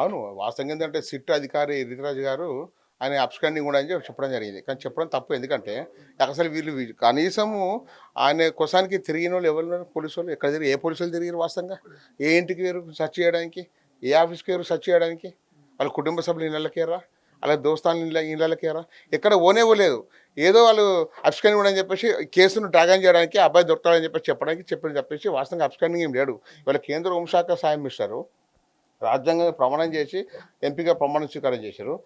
అవును. వాస్తవంగా ఏందంటే సిట్ అధికారి రితిరాజు గారు ఆయన అబ్స్కాండింగ్ కూడా అని చెప్పడం జరిగింది. కానీ చెప్పడం తప్పు. ఎందుకంటే అసలు వీళ్ళు కనీసము ఆయన కోసానికి తిరిగినోళ్ళు ఎవరున్నారు పోలీసోళ్ళు? ఎక్కడ తిరిగి ఏ పోలీసోళ్ళు తిరిగిర్రు వాస్తవంగా? ఏ ఇంటికి పోయిర్రు సెర్చ్ చేయడానికి? ఏ ఆఫీస్‌కి పోయిర్రు సెర్చ్ చేయడానికి? వాళ్ళ కుటుంబ సభ్యుల ఇళ్ళకేర్రా? ఆళ్ళ దోస్తానుల ఇళ్ళకేర్రా? ఎక్కడ పోలేదు. ఏదో వాళ్ళు అబ్స్కాండింగ్ కూడా అని చెప్పేసి కేసును డ్రాగన్ చేయడానికి అబ్బాయి దొరుకుతాడని చెప్పేసి చెప్పేసి వాస్తవంగా అబ్స్కాండింగ్ ఏం లేడు. ఇవాళ కేంద్ర హోంశాఖ సహాయ మినిస్టరు రాజ్యాంగం ప్రమాణం చేసి ఎంపీగా ప్రమాణ స్వీకారం చేశారు.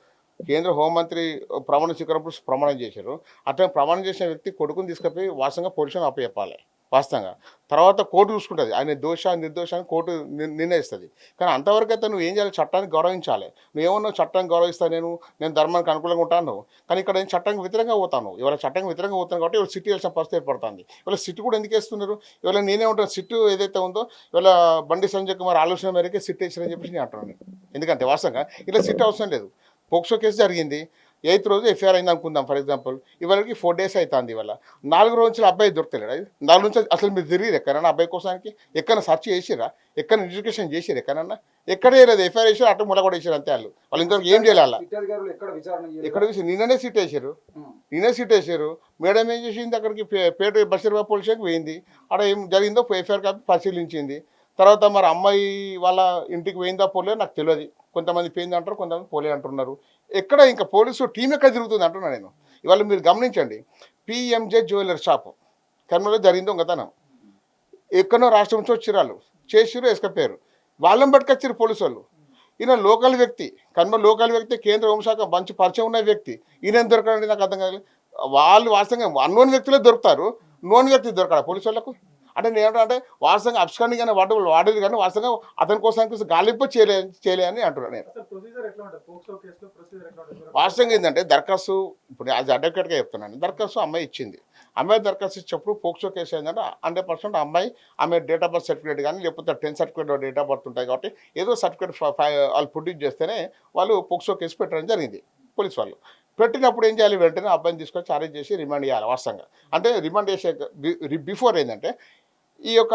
కేంద్ర హోంమంత్రి ప్రమాణ స్వీకారం ప్రమాణం చేశారు. అట్లా ప్రమాణం చేసిన వ్యక్తి కొడుకుని తీసుకుపోయి వాస్తవంగా పొజిషన్ అప్పచెప్పాలి వాస్తవంగా. తర్వాత కోర్టు చూసుకుంటుంది ఆయన దోష నిర్దోషాన్ని కోర్టు నిర్ణయిస్తుంది. కానీ అంతవరకు అయితే నువ్వు ఏం చేయాలి? చట్టాన్ని గౌరవించాలి. నువ్వేమన్నావు చట్టాన్ని గౌరవిస్తాను నేను ధర్మానికి అనుకూలంగా ఉంటాను. కానీ ఇక్కడ నేను చట్టానికి వ్యతిరేకంగా పోతాను. ఇవాళ చట్టానికి వ్యతిరేకంగా పోతాను కాబట్టి ఇవాళ సిట్ వేయాల్సిన పరిస్థితి ఏర్పడుతుంది. ఇవాళ సిట్ కూడా ఎందుకు వేస్తున్నారు? ఇవాళ నేనే ఉంటాను సిట్ ఏదైతే ఉందో ఇవాళ బండి సంజయ్ కుమార్ ఆలోచన మేరకే సిట్ వేసారని చెప్పేసి నేను అంటున్నాను. ఎందుకంటే వాస్తవంగా ఇలా సిట్ అవసరం లేదు. పోక్సో కేసు జరిగింది. 8th రోజు ఎఫ్ఐఆర్ అయింది అనుకుందాం ఫర్ ఎగ్జాంపుల్. ఇవాళకి 4 days అవుతుంది. ఇవాళ 4 రోజుల అబ్బాయి దొరకలేడు. 4 నుంచి అసలు మీరు తిరిగిరు ఎక్కడన్నా అబ్బాయి కోసానికి? ఎక్కడ సెర్చ్ చేసిరా? ఎక్కడ ఎడ్యుకేషన్ చేసిరు ఎక్కడన్నా? ఎక్కడ చేయలేదు. ఎఫ్ఐఆర్ వేసారు అటు ముల కూడా వేసారు అంతే. వాళ్ళు ఇంతవరకు ఏం చేయాలి? ఎక్కడ వేసి నిన్ననే సీట్ వేసారు. నిన్నే సీట్ వేసారు. మేడం ఏం చేసింది? అక్కడికి పేట బషీర్బాగ్ పోలీస్ స్టేషన్కి పోయింది. అక్కడ ఏం జరిగిందో ఎఫ్ఐఆర్ కాపీ పరిశీలించింది. తర్వాత మరి అమ్మాయి వాళ్ళ ఇంటికి పోయిందా పోలే నాకు తెలియదు. కొంతమంది పోయింది అంటారు, కొంతమంది పోలే అంటున్నారు. ఎక్కడ ఇంకా పోలీసు టీం ఎక్కడ తిరుగుతుంది అంటున్నా నేను. ఇవాళ మీరు గమనించండి. పిఎంజే జ్యువెలర్ షాపు కర్నూలులో జరిగింది దొంగతనం. ఎక్కడో రాష్ట్రం నుంచి వచ్చిరాళ్ళు చేసిరు ఎస్కపోయారు. వాళ్ళని పట్టుకొచ్చారు పోలీసు వాళ్ళు. ఈయన లోకల్ వ్యక్తి, కర్నూలు లోకల్ వ్యక్తి, కేంద్ర హోంశాఖ మంచి పరిచయం ఉన్న వ్యక్తి. ఈయన దొరకడండి నాకు అర్థం కాదు. వాళ్ళు వాస్తవంగా అన్నోన్ వ్యక్తులే దొరుకుతారు, నోన్ వ్యక్తి దొరకడా పోలీసు వాళ్ళకు? అంటే నేను ఏమంటే వాస్తవంగా అబ్స్కాండింగ్ అనే వాడేది కానీ వాస్తవంగా అతని కోసం గాలింపు చేయలే అని అంటున్నాను నేను. వాస్తవంగా ఏంటంటే దరఖాస్తు ఇప్పుడు యాజ్ అడ్వకేట్గా చెప్తున్నాను. దరఖాస్తు అమ్మాయి ఇచ్చింది. అమ్మాయి దరఖాస్తు ఇచ్చినప్పుడు పోక్సో కేసు ఏంటంటే 100% అమ్మాయి ఆమె డేట్ ఆఫ్ బర్త్ సర్టిఫికేట్ కానీ లేకపోతే 10th certificate date of birth ఉంటాయి కాబట్టి ఏదో సర్టిఫికేట్ వాళ్ళు ప్రొడ్యూస్ చేస్తేనే వాళ్ళు పోక్సో కేసు పెట్టడం జరిగింది పోలీస్ వాళ్ళు. పెట్టినప్పుడు ఏం చేయాలి? వెంటనే అబ్బాయిని తీసుకొచ్చి అరెస్ట్ చేసి రిమాండ్ చేయాలి వాస్తవంగా. అంటే రిమాండ్ చేసే బిఫోర్ ఏంటంటే ఈ యొక్క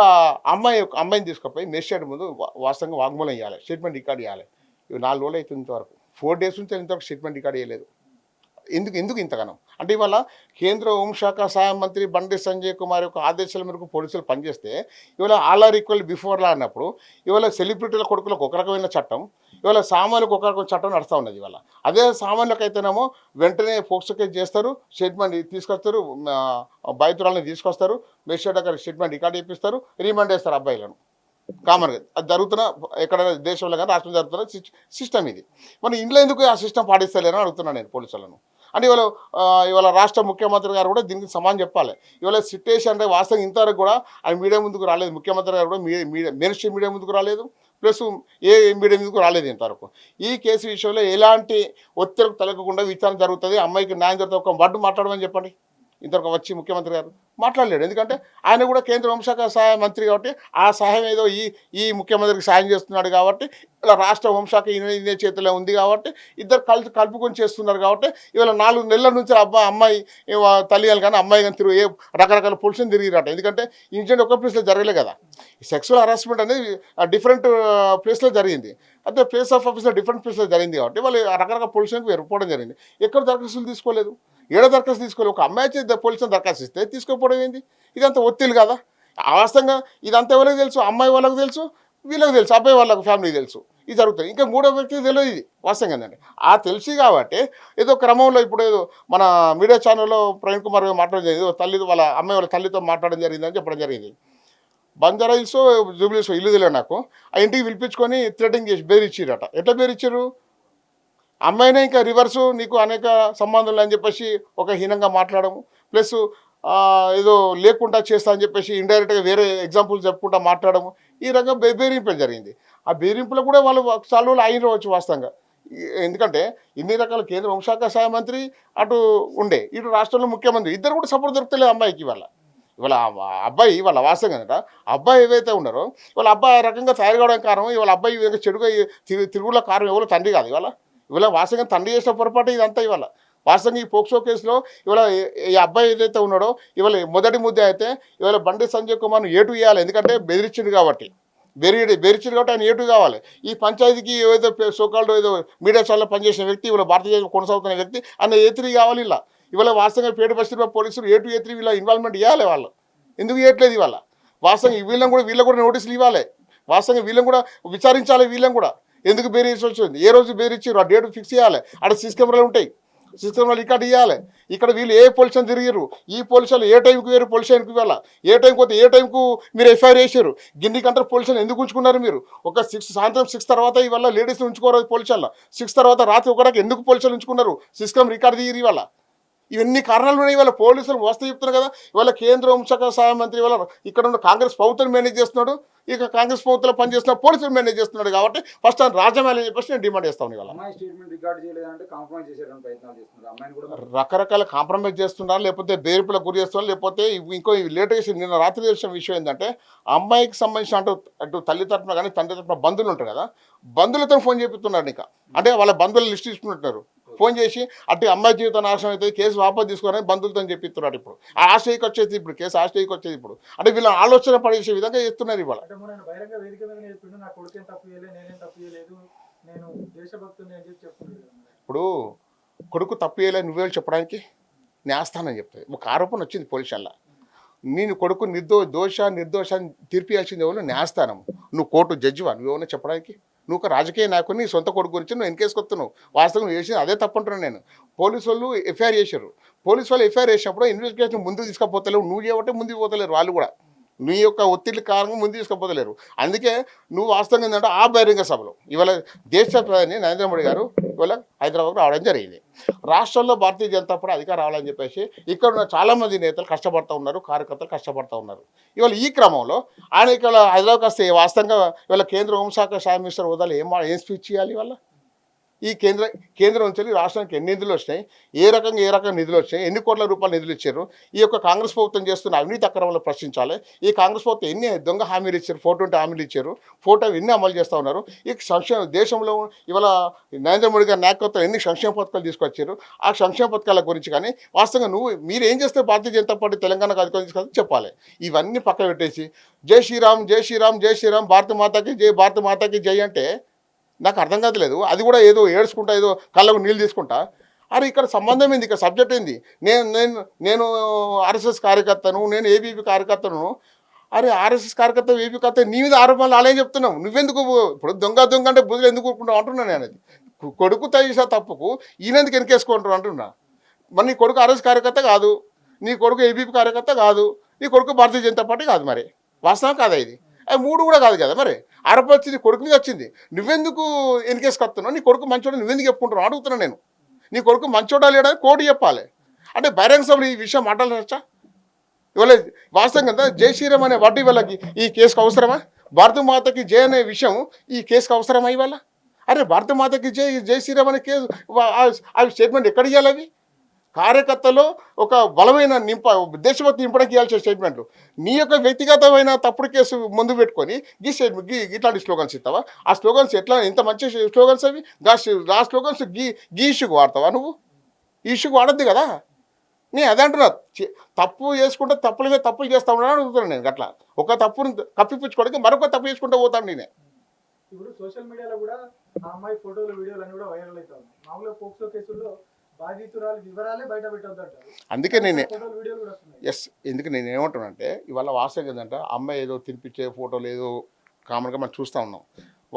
అమ్మాయిని తీసుకుపోయి మేజిస్ట్రేట్ ముందు వాస్తవంగా వాగ్మూలం ఇవ్వాలి, స్టేట్మెంట్ రికార్డ్ చేయాలి. ఇవి 4 రోజులు అవుతుంది ఇంతవరకు. 4 days నుంచి ఇంతవరకు స్టేట్మెంట్ రికార్డ్ చేయలేదు. ఎందుకు ఇంతగానం? అంటే ఇవాళ కేంద్ర హోంశాఖ సహాయ మంత్రి బండి సంజయ్ కుమార్ యొక్క ఆదేశాల మేరకు పోలీసులు పనిచేస్తే ఇవాళ all are equal before law అన్నప్పుడు ఇవాళ సెలబ్రిటీల కొడుకులకు ఒక రకమైన చట్టం, ఇవాళ సామాన్యులకు ఒక రకమైన చట్టం నడుస్తూ ఉన్నది. ఇవాళ అదే సామాన్యులకు అయితేనేమో వెంటనే పోక్సో కేసు చేస్తారు, స్టేట్మెంట్ తీసుకొస్తారు, బాధితురాలని తీసుకొస్తారు, మేజిస్ట్రేట్ దగ్గర స్టేట్మెంట్ రికార్డ్ చేపిస్తారు, రిమాండ్ చేస్తారు అబ్బాయిలను. కామన్గా అది జరుగుతున్న ఎక్కడైనా దేశంలో కానీ రాష్ట్రం జరుగుతున్న సిస్టమ్ ఇది. మన ఇంట్లో ఎందుకు ఆ సిస్టమ్ పాటిస్తలేరని అడుగుతున్నాను నేను పోలీసులను. అంటే ఇవాళ రాష్ట్ర ముఖ్యమంత్రి గారు కూడా దీనికి సమానం చెప్పాలి. ఇవాళ సిట్యుయేషన్ అంటే వాస్తవం ఇంతవరకు కూడా ఆయన మీడియా ముందుకు రాలేదు. ముఖ్యమంత్రి గారు కూడా మెయిన్ స్ట్రీమ్ మీడియా ముందుకు రాలేదు, ప్లస్ ఏ మీడియా ముందుకు రాలేదు ఇంతవరకు. ఈ కేసు విషయంలో ఎలాంటి ఒత్తిడికి తలగకుండా విచారణ జరుగుతుంది, అమ్మాయికి న్యాయం జరుగుతుంది. ఒక వడ్డు మాట్లాడమని చెప్పండి. ఇంతవరకు వచ్చి ముఖ్యమంత్రి గారు మాట్లాడలేడు. ఎందుకంటే ఆయన కూడా కేంద్ర హోంశాఖ సహాయ మంత్రి కాబట్టి ఆ సహాయం ఏదో ఈ ముఖ్యమంత్రికి సాయం చేస్తున్నాడు కాబట్టి ఇలా రాష్ట్ర హోంశాఖ ఈయన చేతిలో ఉంది కాబట్టి ఇద్దరు కలుపుకొని చేస్తున్నారు కాబట్టి ఇవాళ 4 నెలల నుంచి అమ్మాయి తల్లి కానీ అమ్మాయి కానీ తిరిగి రకరకాల పులుసుని తిరిగిరట. ఎందుకంటే ఇన్సిడెంట్ ఒక ప్లేస్లో జరగలే కదా. సెక్సువల్ హరాస్మెంట్ అనేది డిఫరెంట్ ప్లేస్లో జరిగింది. అయితే ప్లేస్ ఆఫ్ ఆఫీస్లో డిఫరెంట్ ప్లేస్లో జరిగింది కాబట్టి వాళ్ళు రకరకాల పులుసులకు వెళ్ళిపోవడం జరిగింది. ఎక్కడ దరఖాస్తులు తీసుకోలేదు, ఏడో దరఖాస్తు తీసుకోలేదు. ఒక అమ్మాయి చేసి పోలీసులు దరఖాస్తు ఇస్తే తీసుకోకపోవడం ఏంది? ఇదంతా ఒత్తిడి కదా. వాస్తవంగా ఇదంతా ఎవరికి తెలుసు? అమ్మాయి వాళ్ళకు తెలుసు, వీళ్ళకి తెలుసు, అబ్బాయి వాళ్ళకు ఫ్యామిలీకి తెలుసు. ఇది జరుగుతుంది. ఇంకా మూడో వ్యక్తికి తెలియదు ఇది వాస్తవంగా ఏంటంటే. తెలిసి కాబట్టి ఏదో క్రమంలో ఇప్పుడు ఏదో మన మీడియా ఛానల్లో ప్రవీణ్ కుమార్ మాట్లాడడం జరిగింది, వాళ్ళ అమ్మాయి వాళ్ళ తల్లితో మాట్లాడడం జరిగిందని చెప్పడం జరిగింది. బంజారా హిల్స్ జూబ్లీ హిల్స్ ఇల్లు తెలియదు నాకు. ఆ ఇంటికి పిలిపించుకొని థ్రెటింగ్ చేసి బెదిరిచ్చిరట. ఎట్లా బెదిరించారు? అమ్మాయినే ఇంకా రివర్సు నీకు అనేక సంబంధాలు అని చెప్పేసి ఒక హీనంగా మాట్లాడము, ప్లస్ ఏదో లేకుండా చేస్తా అని చెప్పేసి ఇండైరెక్ట్గా వేరే ఎగ్జాంపుల్ చెప్పుకుంటా మాట్లాడము, ఈ రకంగా బెదిరింపడం జరిగింది. ఆ బెదిరింపులో కూడా వాళ్ళు చాలా అయినవచ్చు వాస్తవంగా. ఎందుకంటే ఇన్ని రకాల కేంద్ర హోంశాఖ సహాయ మంత్రి అటు ఉండే, ఇటు రాష్ట్రంలో ముఖ్యమంత్రి, ఇద్దరు కూడా సపోర్ట్ దొరుకుతలేదు అమ్మాయికి. ఇవాళ అబ్బాయి వాళ్ళ వాస్తవంగా అబ్బాయి ఏవైతే ఉన్నారో వాళ్ళ అబ్బాయి ఆ రకంగా తయారు కావడానికి కారణం ఇవాళ అబ్బాయి చెడుగా తిరుగుల కారణం ఎవరో తండ్రి కాదు. ఇవాళ వాస్తవంగా తండ్రి చేసిన పొరపాటు ఇదంతా. ఇవాళ వాస్తవంగా ఈ పోక్సో కేసులో ఇవాళ ఈ అబ్బాయి ఏదైతే ఉన్నాడో ఇవాళ మొదటి ముద్ద అయితే ఇవాళ బండి సంజయ్ కుమార్ను ఏటు ఇవ్వాలి. ఎందుకంటే బెదిరించింది కాబట్టి బెరిచిరు కాబట్టి ఆయన ఏటు కావాలి. ఈ పంచాయతీకి ఏదో సోకాల్డ్ ఏదో మీడియా ఛానల్లో పనిచేసిన వ్యక్తి, ఇవాళ భారతీయ జనతా కొనసాగుతున్న వ్యక్తి అన్న ఏ3 కావాలి ఇలా. ఇవాళ వాస్తవంగా పేట బస్తీలో పోలీసులు A2 A3 వీళ్ళ ఇన్వాల్వ్మెంట్ ఇవ్వాలి వాళ్ళు. ఎందుకు ఇవ్వట్లేదు ఇవాళ? వాస్తవంగా వీళ్ళని కూడా నోటీసులు ఇవ్వాలి. వాస్తవంగా వీళ్ళని కూడా విచారించాలి. వీళ్ళని కూడా ఎందుకు బెదిరించి వచ్చింది, ఏ రోజు బెదిరించారు, ఆ డేట్ ఫిక్స్ చేయాలి. అక్కడ సీసీ కెమెరాలు ఉంటాయి, సీసీ కెమెరాలు రికార్డు ఇవ్వాలి. ఇక్కడ వీళ్ళు ఏ పొల్యూషన్ తిరిగారు, ఈ పొల్యూషన్ ఏ టైంకి వేరు పొల్యూషన్కి ఇవ్వాలి, ఏ టైంకి పోతే ఏ టైంకు మీరు ఎఫ్ఐఆర్ చేశారు, గిన్ని గంటల పొల్యూషన్ ఎందుకు ఉంచుకున్నారు మీరు? ఒక సాయంత్రం 6 తర్వాత ఇవాళ లేడీస్ని ఉంచుకోరు పొల్యూషన్లో, 6 తర్వాత రాత్రి 1 ఎందుకు పొల్యూషన్ ఉంచుకున్నారు? సీసీ కెమెరా రికార్డు తీయరు ఇవాళ. ఇవన్నీ కారణాలు ఉన్నాయి. ఇవాళ పోలీసులు వస్తే చెప్తున్నారు కదా. ఇవాళ కేంద్ర హోంశాఖ సహాయ మంత్రి ఇవాళ ఇక్కడ ఉన్న కాంగ్రెస్ ప్రభుత్వం మేనేజ్ చేస్తున్నాడు, ఇక కాంగ్రెస్ ప్రభుత్వంలో పనిచేస్తున్న పోలీసులు మేనేజ్ చేస్తున్నాడు. కాబట్టి ఫస్ట్ ఆయన రాజ్యమేళ చెప్పేసి నేను డిమాండ్ చేస్తాను. ఇవాళ రకరకాల కాంప్రమైజ్ చేస్తున్నారు, లేకపోతే బెదిరింపులకు గురి చేస్తున్నారు, లేకపోతే ఇంకో లేటెస్ట్ నిన్న రాత్రి తెలిసిన విషయం ఏంటంటే అమ్మాయికి సంబంధించిన అటు తల్లి తరఫున కానీ తండ్రి తరఫున బంధువులు ఉంటారు కదా, బంధువులతో ఫోన్ చేపిస్తున్నారు. ఇంకా అంటే వాళ్ళ బంధువులు లిస్ట్ తీసుకుంటున్నారు, ఫోన్ చేసి అటు అమ్మాయి జీవితం నాశనం అవుతుంది, కేసు వాపసు తీసుకోవాలని బంధువులతో చెప్తున్నాడు. ఇప్పుడు ఆ ఆశయకి వచ్చేది, ఇప్పుడు కేసు ఆశయకి వచ్చేది. ఇప్పుడు అంటే వీళ్ళ ఆలోచన పడేసే విధంగా చేస్తున్నారు ఇవాళ. ఇప్పుడు కొడుకు తప్పు చేయలేదు నువ్వే చెప్పడానికి న్యాయస్థానం చెప్తుంది. ఒక ఆరోపణ వచ్చింది పోలీసుల్లో, నేను కొడుకు నిర్దోష తీర్పియాల్సింది ఎవరు? న్యాయస్థానం. నువ్వు కోర్టు జడ్జివా నువ్వేమన్నా చెప్పడానికి? నువ్వు ఒక రాజకీయ నాయకుని నీ సొంత కొడుకు గురించి నువ్వు ఎన్కేసుకొస్తున్నావు. వాస్తవం నువ్వు చేసింది అదే తప్పంటున్నాను నేను. పోలీసు వాళ్ళు ఎఫ్ఐఆర్ చేశారు. పోలీసు వాళ్ళు ఎఫ్ఐఆర్ చేసినప్పుడు ఇన్వెస్టిగేషన్ ముందుకు తీసుకుపోతలేవు, నువ్వు చేయబట్టే ముందుకు పోతలేరు వాళ్ళు కూడా. నీ యొక్క ఒత్తిడి కారణంగా ముందు తీసుకుపోతలేరు. అందుకే నువ్వు వాస్తవంగా ఏంటంటే ఆ బహిరంగ సభలో ఇవాళ దేశ ప్రధాని నరేంద్ర మోడీ గారు ఇవాళ హైదరాబాద్కు రావడం జరిగింది. రాష్ట్రంలో భారతీయ జనతా పార్టీ అధికారం రావాలని చెప్పేసి ఇక్కడ ఉన్న చాలామంది నేతలు కష్టపడుతూ ఉన్నారు, కార్యకర్తలు కష్టపడుతూ ఉన్నారు. ఇవాళ ఈ క్రమంలో ఆయన ఇక్కడ హైదరాబాద్ వస్తే వాస్తవంగా ఇవాళ కేంద్ర హోంశాఖ సహాయ మినిస్టర్ హోదాలో ఏం స్పీచ్ చేయాలి ఇవాళ? ఈ కేంద్రం నుంచి రాష్ట్రానికి ఎన్ని నిధులు వచ్చినాయి, ఏ రకంగా నిధులు వచ్చినాయి, ఎన్ని కోట్ల రూపాయలు నిధులు ఇచ్చారు, ఈ యొక్క కాంగ్రెస్ ప్రభుత్వం చేస్తున్న అవినీతి అక్రమాలు ప్రశ్నించాలి. ఈ కాంగ్రెస్ ప్రభుత్వం ఎన్ని దొంగ హామీలు ఇచ్చారు, 420 హామీలు ఇచ్చారు, ఎన్ని అమలు చేస్తూ ఉన్నారు, ఈ దేశంలో ఇవాళ నరేంద్ర మోడీ గారి నాయకత్వం ఎన్ని సంక్షేమ పథకాలు తీసుకొచ్చారు, ఆ సంక్షేమ పథకాల గురించి కానీ వాస్తవంగా మీరు ఏం చేస్తే భారతీయ జనతా పార్టీ తెలంగాణకు అధికారం తీసుకొని చెప్పాలి. ఇవన్నీ పక్క పెట్టేసి జై శ్రీరామ్ జై శ్రీరామ్ జై శ్రీరామ్ భారత మాతాకి జై భారత మాతాకి జై అంటే నాకు అర్థం కావట్లేదు. అది కూడా ఏదో ఏడ్చుకుంటా, ఏదో కళ్ళకు నీళ్ళు తీసుకుంటా. అరే ఇక్కడ సంబంధం ఏంది, ఇక్కడ సబ్జెక్ట్ ఏంది? నేను ఆర్ఎస్ఎస్ కార్యకర్తను, నేను ఏబీపీ కార్యకర్తను. అరే ఆర్ఎస్ఎస్ కార్యకర్త ఏబీ కార్యకర్త నీ మీద ఆరోపణలు అలాగే చెప్తున్నావు, నువ్వెందుకు ఇప్పుడు దొంగ అంటే బుద్ధులు ఎందుకు ఊరుకుంటావు అంటున్నాను నేను. అది కొడుకు చేసే తప్పుకు ఈయనెందుకు వెనకేసుకుంటారు అంటున్నా. మరి నీ కొడుకు ఆర్ఎస్ కార్యకర్త కాదు, నీ కొడుకు ఏబీపీ కార్యకర్త కాదు, నీ కొడుకు భారతీయ జనతా పార్టీ కాదు. మరి వాస్తవం కాదా ఇది? అది 3 కూడా కాదు కదా. మరి ఆరోపణ వచ్చింది కొడుకు మీద వచ్చింది, నువ్వెందుకు ఎన్కేసుకొస్తున్నావు? నీ కొడుకు మంచోడు నువ్వెందుకు చెప్పుకుంటున్నావు అడుగుతున్నాను నేను. నీ కొడుకు మంచోడా లేడని కోర్టు చెప్పాలి. అంటే బహిరంగ సభలు ఈ విషయం మాట్లాడచ్చా? ఇవాళ వాస్తవం కదా జై శ్రీరామ్ అనే వాటి వాళ్ళకి ఈ కేసుకు అవసరమా? భారత మాతకి జై అనే విషయం ఈ కేసుకు అవసరమా ఇవాళ? అరే భారత మాతకి జై శ్రీరామ్ అనే కేసు అవి స్టేట్మెంట్ ఎక్కడ ఇవ్వాలి? అవి కార్యకర్తలో ఒక బలమైన దేశభక్తి నింపడానికి ఇవ్వాల్సిన స్టేట్మెంట్లు. నీ యొక్క వ్యక్తిగతమైన తప్పుడు కేసు ముందు పెట్టుకొని ఇట్లాంటి స్లోగన్స్ ఇస్తావా? ఆ స్లోగన్స్ ఎంత మంచి స్లోగన్స్ అవి. ఆ స్లోగన్స్ గీ ఇష్యూకి వాడతావా నువ్వు? ఈ ఇష్యూకి వాడద్దు కదా. నేను అదే అంటున్నా, తప్పు చేసుకుంటే తప్పుల మీద తప్పులు చేస్తా ఉన్నాను అడుగుతున్నాను నేను. అట్లా ఒక తప్పును కప్పిపుచ్చుకోవడానికి మరొక తప్పు చేసుకుంటూ పోతాను నేనే. ఇప్పుడు సోషల్ మీడియాలో కూడా ఆ అమ్మాయి ఫోటోలు వీడియోలు అన్ని కూడా వైరల్ అవుతాయి. మామూలుగా పోక్సో కేసుల్లో బాధితురాలు వివరాలే బయట పెట్టొద్దంటారు. అందుకే నేను ఏమంటున్నానంటే ఇవాళ వాస్తవం ఏంటంటే అమ్మాయి ఏదో తినిపించే ఫోటోలు ఏదో కామన్గా మనం చూస్తూ ఉన్నాం.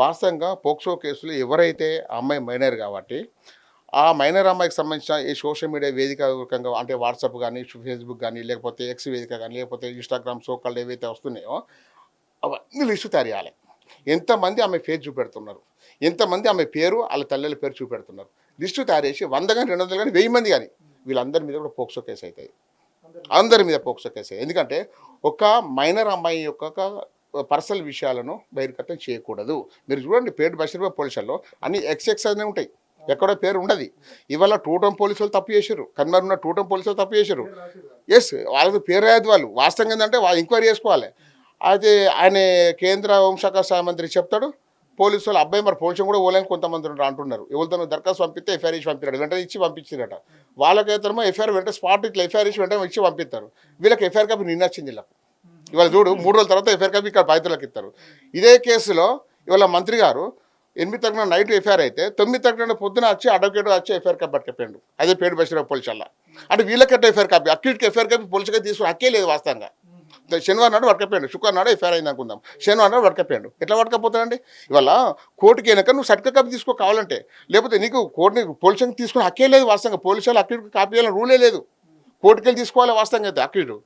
వాస్తవంగా పోక్సో కేసులు ఎవరైతే అమ్మాయి మైనర్ కాబట్టి ఆ మైనర్ అమ్మాయికి సంబంధించిన ఈ సోషల్ మీడియా వేదికగా అంటే వాట్సాప్ కానీ ఫేస్బుక్ కానీ లేకపోతే ఎక్స్ వేదిక కానీ లేకపోతే ఇన్స్టాగ్రామ్ సోకాళ్ళు ఏవైతే వస్తున్నాయో అవన్నీ లిస్టు తయారు చేయాలి. ఎంతమంది ఆమె ఫేస్ చూపెడుతున్నారు, ఎంతమంది ఆమె పేరు వాళ్ళ తల్లిల పేరు చూపెడుతున్నారు, లిస్టు తయారు చేసి 100 కానీ 200 కానీ 1000 మంది కానీ వీళ్ళందరి మీద కూడా పోక్సో కేసు అవుతాయి. అందరి మీద పోక్సో కేసు. ఎందుకంటే ఒక మైనర్ అమ్మాయి యొక్క పర్సనల్ విషయాలను బహిర్గతం చేయకూడదు. మీరు చూడండి పేట బషీర్బాగ్ పోలీసుల్లో అన్ని ఎక్స్ అనే ఉంటాయి, ఎక్కడో పేరు ఉండదు. ఇవాళ టూటం పోలీసులు తప్పు చేశారు, కన్మర్ ఉన్న టూటం పోలీసులు తప్పు చేశారు. ఎస్ వాళ్ళకి పేరు రాయదు. వాళ్ళు వాస్తవంగా ఏంటంటే వాళ్ళు ఎంక్వైరీ చేసుకోవాలి. అయితే ఆయన కేంద్ర హోంశాఖ సహాయ మంత్రి చెప్తాడు, పోలీసు వాళ్ళు అబ్బాయి మరి పోలీసులు కూడా ఓలేని కొంతమంది అంటున్నారు. ఎవరితో దరఖాస్తు పంపిస్తే ఎఫ్ఐఆర్ ఇచ్చి పంపిస్తాడు, వెంటనే ఇచ్చి పంపించారట. వాళ్ళకైతేమో ఎఫ్ఐఆర్ వెంటనే స్పాట్ ఇట్లా ఎఫ్ఐఆర్ ఇచ్చి వెంటనే ఇచ్చి పంపిస్తారు. వీళ్ళకి ఎఫ్ఐఆర్ కాపీ నిన్న వచ్చింది. వీళ్ళకు ఇవాళ చూడు 3 రోజుల తర్వాత ఎఫ్ఐఆర్ కాపీ ఇక్కడ బాధితులకు ఇస్తారు. ఇదే కేసులో ఇవాళ మంత్రి గారు 8 తారీఖున నైట్ ఎఫ్ఐఆర్ అయితే 9 తారీఖున పొద్దున వచ్చి అడ్వకేట్ వచ్చి ఎఫ్ఐఆర్ కాపీ పట్టుకపోయాడు. అదే పేరు బషీరావు పోలీసుల. అంటే వీళ్ళకట్ట ఎఫ్ఐఆర్ కాపీ అక్యూట్కి ఎఫ్ఐఆర్ కాపీ పోలీసుగా తీసుకుని హక్కే లేదు వాస్తవంగా. శనివారం నాడు పట్టుకపోయాడు, శుక్రవారం నాడు ఎఫ్ఐఆర్ అయింది అనుకుందాం, శనివారం నాడు పట్టుకపోయాడు. ఎట్లా పట్టుకపోతాడండి? ఇవాళ కోర్టుకి వెనక నువ్వు సర్టిఫికేట్ కాపీ తీసుకో కావాలంటే, లేకపోతే నీకు కోర్టుని పోలీసుకి తీసుకుని హక్కే లేదు వాస్తవంగా. పోలీసు వాళ్ళు అక్యూట్కి కాపీ చేయాలని రూలే లేదు. కోర్టుకి వెళ్ళి తీసుకోవాలి వాస్తవంగా అయితే అక్యూట్.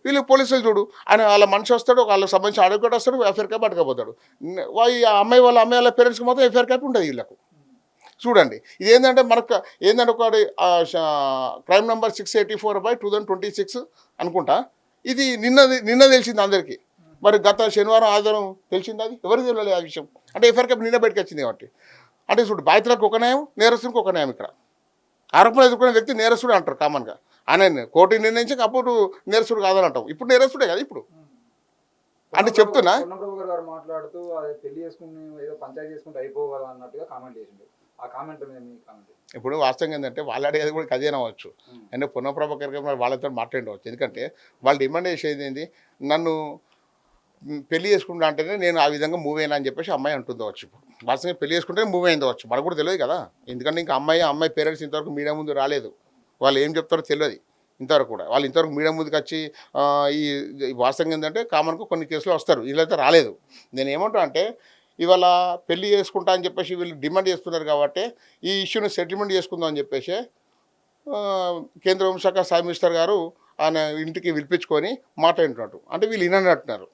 వీళ్ళు పోలీసులు చూడు, ఆయన వాళ్ళ మనిషి వస్తాడు, వాళ్ళకి సంబంధించిన అడ్వకేట్ వస్తాడు, ఎఫ్ఐఆర్ కాపీ పట్టుకపోతాడు. ఈ అమ్మాయి వాళ్ళ పేరెంట్స్కి మాత్రం ఎఫ్ఐఆర్ కాపీ ఉంటుంది వీళ్ళకు. చూడండి ఇది ఏంటంటే మనకు ఏంటంటే ఒక క్రైమ్ నెంబర్ 684/2026 అనుకుంటా. ఇది నిన్న తెలిసింది అందరికీ. మరి గత శనివారం ఆదివారం తెలిసింది, అది ఎవరికి తెలియలేదు ఆ విషయం. అంటే ఎఫ్ఐఆర్ కాపీ నిన్న బయటకు వచ్చింది కాబట్టి. అంటే చూడు, బాధితులకు ఒక న్యాయం, నేరస్తునికి ఒక న్యాయం. ఇక్కడ ఆరోపణలు ఎదుర్కొనే వ్యక్తి నేరస్తుడు అంటారు కామన్గా. ఆయన కోర్టు నిర్ణయించాక అప్పుడు నేరస్తుడు కాదని అంటాం. ఇప్పుడు నేరస్తుడే కదా ఇప్పుడు. అంటే చెప్తున్నా పొన్నప్రభు గారు మాట్లాడుతూ అది పెళ్లి చేసుకుని ఏదో పంచాయతీ చేసుకుంటే అయిపోవాలి అన్నట్టుగా కామెంట్ చేసిండు. ఆ కామెంట్ మీద మీ కామెంట్. ఇప్పుడు వాస్తవంగా ఏంటంటే వాళ్ళు అడిగేది కూడా అదే అవ్వచ్చు. అంటే పునఃప్రభాకర్ గారు వాళ్ళతో మాట్లాడవచ్చు. ఎందుకంటే వాళ్ళు డిమాండ్ చేసేది ఏంది, నన్ను పెళ్లి చేసుకుంటా అంటేనే నేను ఆ విధంగా మూవ్ అయినా అని చెప్పేసి అమ్మాయి అంటుండవచ్చు. వాస్తవంగా పెళ్లి చేసుకుంటే మూవ్ అయిందవచ్చు, మనకు కూడా తెలియదు కదా. ఎందుకంటే ఇంకా అమ్మాయి పేరెంట్స్ ఇంతవరకు మీడియా ముందు రాలేదు. వాళ్ళు ఏం చెప్తారో తెలియదు ఇంతవరకు కూడా. వాళ్ళు ఇంతవరకు మీడియా ముందుకు వచ్చి ఈ వాస్తవంగా ఏంటంటే కామన్కు కొన్ని కేసులు వస్తారు, వీళ్ళైతే రాలేదు. నేను ఏమంటా అంటే ఇవాళ పెళ్లి చేసుకుంటా అని చెప్పేసి వీళ్ళు డిమాండ్ చేస్తున్నారు కాబట్టి ఈ ఇష్యూని సెటిల్మెంట్ చేసుకుందాం అని చెప్పేసి కేంద్ర హోంశాఖ సహాయ మినిస్టర్ గారు ఆయన ఇంటికి పిలిపించుకొని మాట్లాడుతున్నట్టు. అంటే వీళ్ళు వినట్టున్నారు,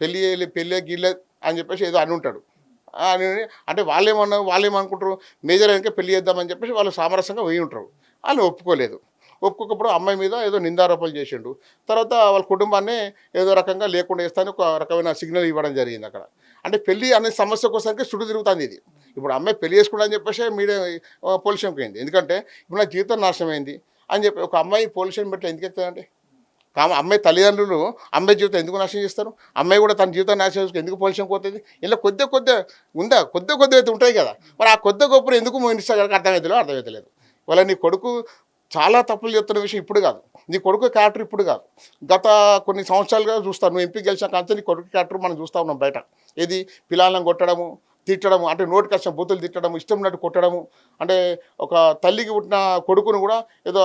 పెళ్ళి గిల్లే అని చెప్పేసి ఏదో అని ఉంటాడు. అంటే వాళ్ళేమనుకుంటారు, మేజర్ అయినాక పెళ్లి చేద్దామని చెప్పేసి వాళ్ళు సామరస్యంగా పోయి ఉంటారు. వాళ్ళు ఒప్పుకోకపోవడం అమ్మాయి మీద ఏదో నిందారోపణలు చేసిండు. తర్వాత వాళ్ళ కుటుంబాన్ని ఏదో రకంగా లేకుండా వేస్తాను ఒక రకమైన సిగ్నల్ ఇవ్వడం జరిగింది అక్కడ. అంటే పెళ్లి అనే సమస్య కోసానికి చుట్టూ తిరుగుతుంది ఇది. ఇప్పుడు అమ్మాయి పెళ్లి చేసుకుంటా అని చెప్పేసి మీడియా పోలీసుకి అయింది. ఎందుకంటే ఇప్పుడు నా జీవితం నాశనమైంది అని చెప్పి ఒక అమ్మాయి పోలీసుని పెట్టి ఎందుకు ఎత్తారండి? అమ్మాయి తల్లిదండ్రులు అమ్మాయి జీవితం ఎందుకు నాశనం చేస్తారు? అమ్మాయి కూడా తన జీవితం నాశనం చేసుకుని ఎందుకు పోలీసుకి పోతుంది? ఇలా కొద్దిగా ఉందా, కొద్ది అయితే ఉంటాయి కదా. మరి ఆ కొద్ది గొప్పలు ఎందుకు మినిస్టర్ గారికి అర్థమవుతలేదు. వాళ్ళ నీ కొడుకు చాలా తప్పులు చెప్తున్న విషయం ఇప్పుడు కాదు, నీ కొడుకు క్యారెక్టర్ ఇప్పుడు కాదు, గత కొన్ని సంవత్సరాలుగా చూస్తాను. నువ్వు ఎంపీ గెలిచిన కాంచి నీ కొడుకు క్యారెక్టర్ మనం చూస్తూ ఉన్నాం బయట. ఏది పిల్లలను కొట్టడము, తిట్టడము, అంటే నోటికి వచ్చిన బూతులు తిట్టడము, ఇష్టం ఉన్నట్టు కొట్టడము. అంటే ఒక తల్లికి పుట్టిన కొడుకును కూడా ఏదో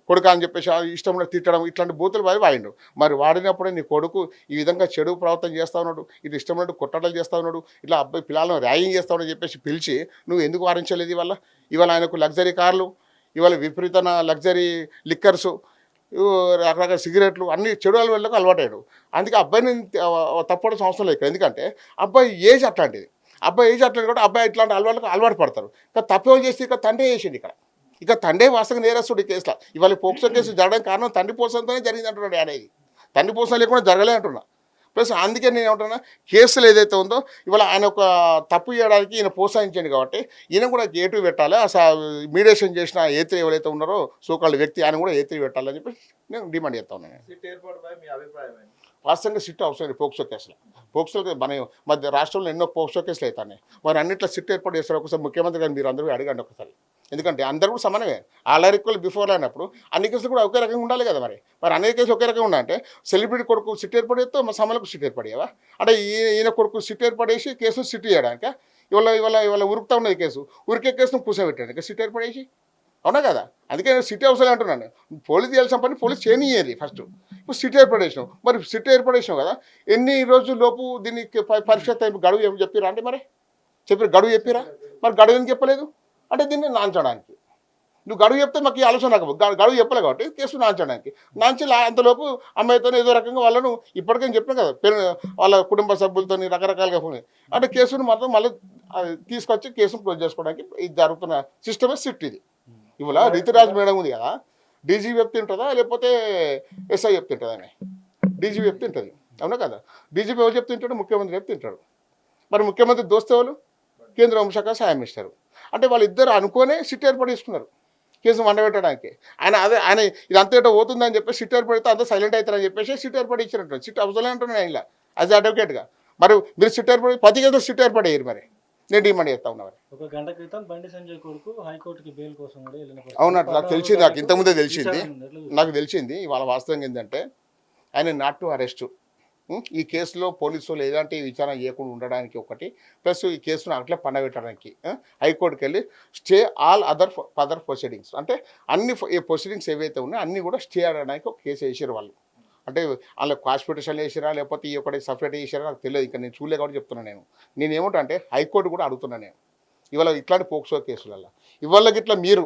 కొడుక అని చెప్పేసి ఇష్టం ఉన్నట్టు తిట్టడం, ఇట్లాంటి బూతులు వాడిండు. మరి వాడినప్పుడే నీ కొడుకు ఈ విధంగా చెడు ప్రవర్తన చేస్తూ ఉన్నాడు, ఇటు ఇష్టం ఉన్నట్టు కొట్టడాలు చేస్తూ ఉన్నాడు, ఇట్లా అబ్బాయి పిల్లలను ర్యాగింగ్ చేస్తూ ఉన్నాడు చెప్పేసి పిలిచి నువ్వు ఎందుకు వారించలేదు? ఇవాళ ఆయనకు లగ్జరీ కార్లు, ఇవాళ విపరీతమైన లగ్జరీ లిక్కర్సు, రకరకాల సిగరెట్లు, అన్ని చెడు అలవాట్లకు అలవాటాడు. అందుకే అబ్బాయిని తప్పడం అవసరం లేదు. ఎందుకంటే అబ్బాయి ఏజ్ అట్లాంటిది, కూడా అబ్బాయి ఇట్లాంటి అలవాటు పడతారు. ఇక తప్పేం చేసి ఇక తండ్రి చేసిండు. ఇక తండ్రి వాస్తవంగా నేరస్తుడు ఈ కేసులో. ఇవాళ పోక్సో కేసు జరగడానికి కారణం తండ్రి పోసంతోనే జరిగింది అంటున్నాడు. అనేది తండ్రి పోసం లేకుండా జరగలే అంటున్నా. ప్లస్ అందుకే నేను ఏమంటున్నా, కేసులు ఏదైతే ఉందో ఇవాళ ఆయన ఒక తప్పు చేయడానికి ఈయన ప్రోత్సహించండి కాబట్టి ఈయన కూడా ఏటు పెట్టాలి. మీడియేషన్ చేసిన ఏత్రి ఎవరైతే ఉన్నారో సోకాళ్ళ వ్యక్తి ఆయన కూడా ఏత్రి పెట్టాలని చెప్పి నేను డిమాండ్ చేస్తా ఉన్నాను. వాస్తవంగా సిట్ అవసరం లేదు పోక్సో కేసులో. మన మధ్య రాష్ట్రంలో ఎన్నో పోక్సో కేసులు అవుతాయి. మరి అన్నింటిలో సిట్ ఏర్పాటు చేస్తారు. ఒకసారి ముఖ్యమంత్రి గారు మీరు అందరూ అడగండి ఒకసారి. ఎందుకంటే అందరూ కూడా సమానమే. ఆల్ ఈక్వల్ బిఫోర్ అయినప్పుడు అన్ని కేసులు కూడా ఒకే రకంగా ఉండాలి కదా. మరి అన్ని కేసులు ఒకే రకంగా ఉండాలంటే సెలబ్రిటీ కొడుకు సిట్ ఏర్పాటు చేస్తే మా సమాలకు సిట్ ఏర్పడేవా? అంటే ఈయన కొడుకు సిట్ ఏర్పడేసి కేసు సిట్ చేయడానిక ఇవాళ ఉరుకుతా ఉన్నది కేసు, ఉరికే కేసును కూర్చోబెట్టాడు సిట్ ఏర్పడేసి. అవునా కదా? అందుకే నేను సిటీ అవసరం అంటున్నాను. పోలీసు చేయాల్సిన పని పోలీసు చేయనియ్యేది ఫస్ట్. ఇప్పుడు సిటీ ఏర్పడేసినావు, మరి సిటీ ఏర్పడేసినావు కదా, ఎన్ని రోజుల లోపు దీనికి పరీక్ష గడువు ఏమి చెప్పిరా? అంటే మరి గడువు చెప్పిరా? మరి గడువు ఎందుకు చెప్పలేదు? అంటే దీన్ని నాంచడానికి. నువ్వు గడువు చెప్తే మాకు ఈ ఆలోచన రాకపో, గడువు చెప్పలే కాబట్టి కేసు నాంచడానికి. అంతలోపు అమ్మాయితో ఏదో రకంగా వాళ్ళను ఇప్పటికైనా చెప్పినా కదా, వాళ్ళ కుటుంబ సభ్యులతో రకరకాలుగా అంటే కేసును మాత్రం మళ్ళీ తీసుకొచ్చి కేసును క్లోజ్ చేసుకోవడానికి ఇది జరుగుతున్న సిస్టమే సిట్. ఇది ఇవాళ రీతిరాజ్ మేడం ఉంది కదా, డీజీ చెప్తే ఉంటుందా లేకపోతే ఎస్ఐ చెప్తే ఉంటుందా? అని డీజీ చెప్తే ఉంటుంది. అవునా కదా? డీజీపీ ఎవరు చెప్తే ఉంటాడు? ముఖ్యమంత్రి చెప్తే ఉంటాడు. మరి ముఖ్యమంత్రి దోస్తే వాళ్ళు కేంద్ర హోంశాఖ సహాయ మినిస్టర్. అంటే వాళ్ళిద్దరు అనుకోనే సిట్ ఏర్పాటు చేసుకున్నారు కేసు వండబెట్టడానికి. ఆయన ఇదంతా ఏటో పోతుందని చెప్పేసి సిట్ ఏర్పడితే అంతా సైలెంట్ అవుతారని చెప్పేసి సిట్ ఏర్పాటు ఇచ్చినట్టు. సిట్ అవసరం అంటున్నాను ఇలా యాజ్ అడ్వకేట్గా. మరి మీరు సిట్ ఏర్పడి 10 కేసులు సిట్ ఏర్పడేయారు. మరి నేను డిమాండ్ చేస్తా ఉన్నవారు. ఒక గంట క్రితం బండి సంజయ్ కొడుకు హైకోర్టుకి బెయిల్ కోసం కూడా వెళ్ళిన అవునట్టు నాకు తెలిసింది. నాకు ఇంతకుముందే తెలిసింది. ఇవాళ వాస్తవం ఏంటంటే ఆయన నాట్ టు అరెస్ట్ ఈ కేసులో పోలీసులు ఎలాంటి విచారణ చేయకుండా ఉండడానికి ఒకటి, ప్లస్ ఈ కేసును అట్లే పండబెట్టడానికి హైకోర్టుకి వెళ్ళి స్టే ఆల్ అదర్ ప్రొసీడింగ్స్, అంటే అన్ని ప్రొసీడింగ్స్ ఏవైతే ఉన్నాయో అన్నీ కూడా స్టే ఆడడానికి ఒక కేసు వేసారు వాళ్ళు. అంటే వాళ్ళ క్వాష్ పిటిషన్ వేసిరా లేకపోతే ఈ ఒకటి సపరేట్ చేసిరా నాకు తెలియదు, ఇంకా నేను చూడలే కాబట్టి చెప్తున్నాను. నేను ఏమంటా అంటే హైకోర్టు కూడా అడుగుతున్నాను నేను ఇవాళ ఇట్లాంటి పోక్సో కేసులలో ఇవాళ గిట్లా మీరు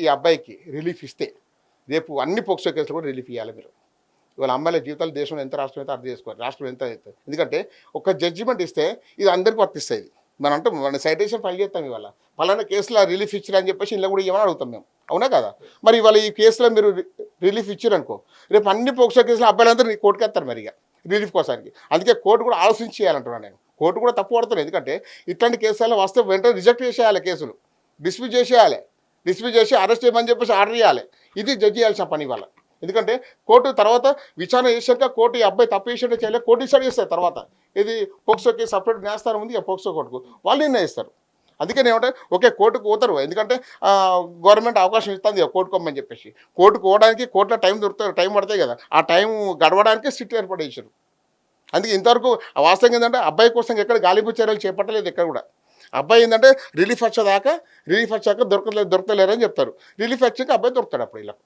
ఈ అబ్బాయికి రిలీఫ్ ఇస్తే రేపు అన్ని పోక్సో కేసులు కూడా రిలీఫ్ ఇవ్వాలి మీరు. ఇవాళ అమ్మాయిల జీవితాలు దేశంలో ఎంత రాష్ట్రం అయితే అర్థం చేసుకోవాలి, రాష్ట్రం ఎంత అవుతుంది. ఎందుకంటే ఒక జడ్జిమెంట్ ఇస్తే ఇది అందరికీ వర్తిస్తుంది. మన సైటేషన్ ఫైల్ చేస్తాం ఇవాళ పలానా కేసులో రిలీఫ్ ఇచ్చిరా అని చెప్పేసి ఇలా కూడా ఏమని అడుగుతాం మేము, అవునా కదా. మరి ఇవాళ ఈ కేసులో మీరు రిలీఫ్ ఇచ్చారనుకో రేపు అన్ని పోక్సో కేసులు అబ్బాయిలందరూ కోర్టుకి వేస్తారు మరి ఇక రిలీఫ్ కోసానికి. అందుకే కోర్టు కూడా ఆలోచించి చేయాలంటున్నాను నేను. కోర్టు కూడా తప్పు పడుతున్నాను, ఎందుకంటే ఇట్లాంటి కేసులలో వస్తే వెంటనే రిజెక్ట్ చేసేయాలి, కేసులు డిస్మిస్ చేసేయాలి, డిస్మిస్ చేసి అరెస్ట్ చేయమని చెప్పేసి ఆర్డర్ చేయాలి. ఇది జడ్జి చేయాల్సిన పని ఇవాళ. ఎందుకంటే కోర్టు తర్వాత విచారణ చేశాక కోర్టు ఈ అబ్బాయి తప్పు చేసినట్టు చేయలేదు, కోర్టు డిసైడ్ చేస్తారు. తర్వాత ఇది పోక్సోకి సపరేట్ న్యాయస్థానం ఉంది, పోక్సో కోర్టుకు వాళ్ళు నిర్ణయిస్తారు. అందుకని ఏమంటే ఓకే కోర్టుకు పోతారు, ఎందుకంటే గవర్నమెంట్ అవకాశం ఇస్తుంది కోర్టుకు పోమని చెప్పేసి. కోర్టుకు పోవడానికి కోర్టులో టైం పడతాయి కదా, ఆ టైం గడవడానికి సిట్ ఏర్పడేసారు. అందుకే ఇంతవరకు వాస్తవం ఏంటంటే అబ్బాయి కోసం ఎక్కడ గాలింపు చర్యలు చేపట్టలేదు ఎక్కడ కూడా. అబ్బాయి ఏంటంటే రిలీఫ్ వచ్చాక దొరకలేరని చెప్తారు, రిలీఫ్ వచ్చాక అబ్బాయి దొరుకుతాడు అప్పుడు ఇలా.